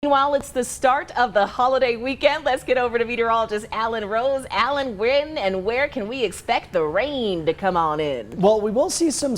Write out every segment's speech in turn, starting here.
Meanwhile, it's the start of the holiday weekend. Let's get over to meteorologist Alan Rose. Alan, when and where can we expect the rain to come on in? Well, we will see some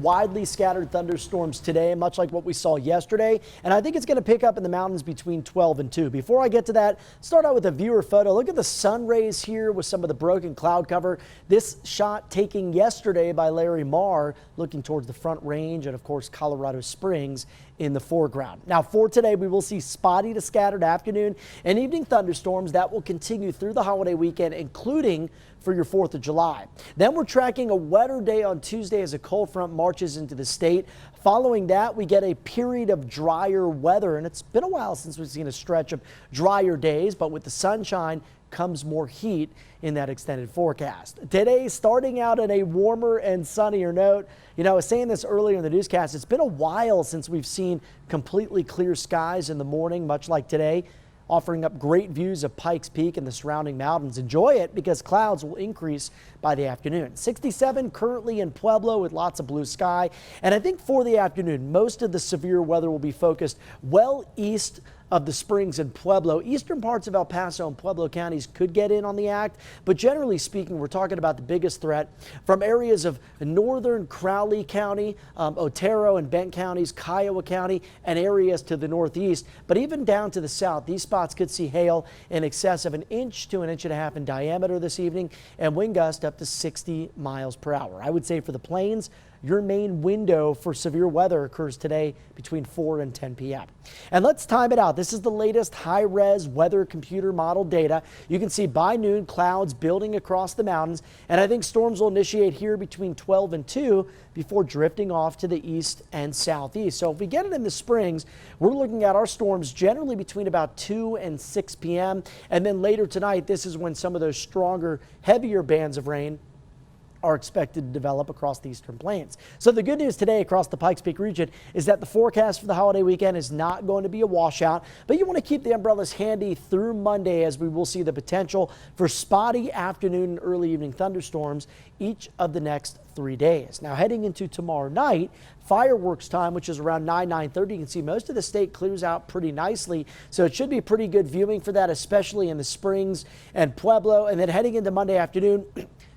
widely scattered thunderstorms today, much like what we saw yesterday. And I think it's going to pick up in the mountains between 12 and 2. Before I get to that, start out with a viewer photo. Look at the sun rays here with some of the broken cloud cover. This shot taken yesterday by Larry Marr, looking towards the Front Range and, of course, Colorado Springs in the foreground. Now, for today, we will see spotty to scattered afternoon and evening thunderstorms that will continue through the holiday weekend, including for your 4th of July. Then we're tracking a wetter day on Tuesday as a cold front marches into the state. Following that, we get a period of drier weather, and it's been a while since we've seen a stretch of drier days, but with the sunshine comes more heat in that extended forecast. Today, starting out at a warmer and sunnier note. You know, I was saying this earlier in the newscast, it's been a while since we've seen completely clear skies in the morning, much like today, offering up great views of Pikes Peak and the surrounding mountains. Enjoy it because clouds will increase by the afternoon. 67 currently in Pueblo with lots of blue sky. And I think for the afternoon, most of the severe weather will be focused well east of the Springs and Pueblo. Eastern parts of El Paso and Pueblo counties could get in on the act, but generally speaking, we're talking about the biggest threat from areas of northern Crowley County, Otero and Bent counties, Kiowa County, and areas to the northeast. But even down to the south, these spots could see hail in excess of 1 inch to 1.5 inches in diameter this evening, and wind gusts up to 60 miles per hour. I would say for the plains, your main window for severe weather occurs today between 4 and 10 p.m. And let's time it out. This is the latest high-res weather computer model data. You can see by noon clouds building across the mountains, and I think storms will initiate here between 12 and 2 before drifting off to the east and southeast. So if we get it in the Springs, we're looking at our storms generally between about 2 and 6 p.m. And then later tonight, this is when some of those stronger, heavier bands of rain are expected to develop across the eastern plains. So the good news today across the Pikes Peak region is that the forecast for the holiday weekend is not going to be a washout, but you want to keep the umbrellas handy through Monday, as we will see the potential for spotty afternoon and early evening thunderstorms each of the next 3 days. Now heading into tomorrow night, fireworks time, which is around 9:30, you can see most of the state clears out pretty nicely, so it should be pretty good viewing for that, especially in the Springs and Pueblo. And then heading into Monday afternoon,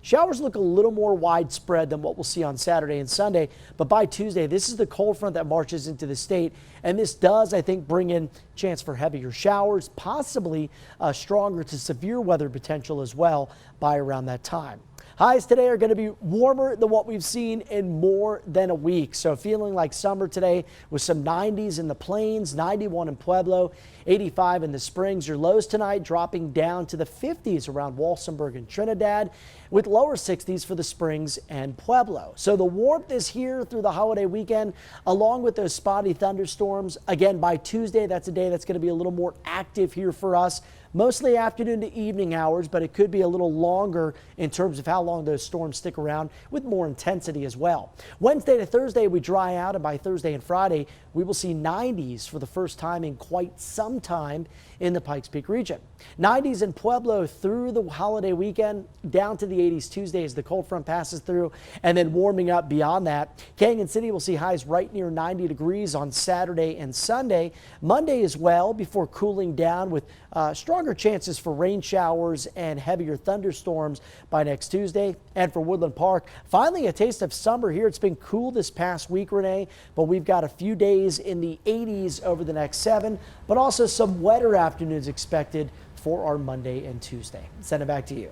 showers look a little more widespread than what we'll see on Saturday and Sunday, but by Tuesday, this is the cold front that marches into the state, and this does, I think, bring in chance for heavier showers, possibly stronger to severe weather potential as well by around that time. Highs today are going to be warmer than what we've seen in more than a week. So feeling like summer today with some 90s in the plains, 91 in Pueblo, 85 in the Springs. Your lows tonight dropping down to the 50s around Walsenburg and Trinidad, with lower 60s for the Springs and Pueblo. So the warmth is here through the holiday weekend, along with those spotty thunderstorms. Again, by Tuesday, that's a day that's going to be a little more active here for us. Mostly afternoon to evening hours, but it could be a little longer in terms of how long those storms stick around, with more intensity as well. Wednesday to Thursday, we dry out, and by Thursday and Friday, we will see 90s for the first time in quite some time in the Pikes Peak region. 90s in Pueblo through the holiday weekend, down to the 80s Tuesday as the cold front passes through, and then warming up beyond that. Canyon City will see highs right near 90 degrees on Saturday and Sunday. Monday as well, before cooling down with stronger chances for rain showers and heavier thunderstorms by next Tuesday. And for Woodland Park, finally a taste of summer here. It's been cool this past week, Renee, but we've got a few days in the 80s over the next 7, but also some wetter afternoons expected for our Monday and Tuesday. Send it back to you.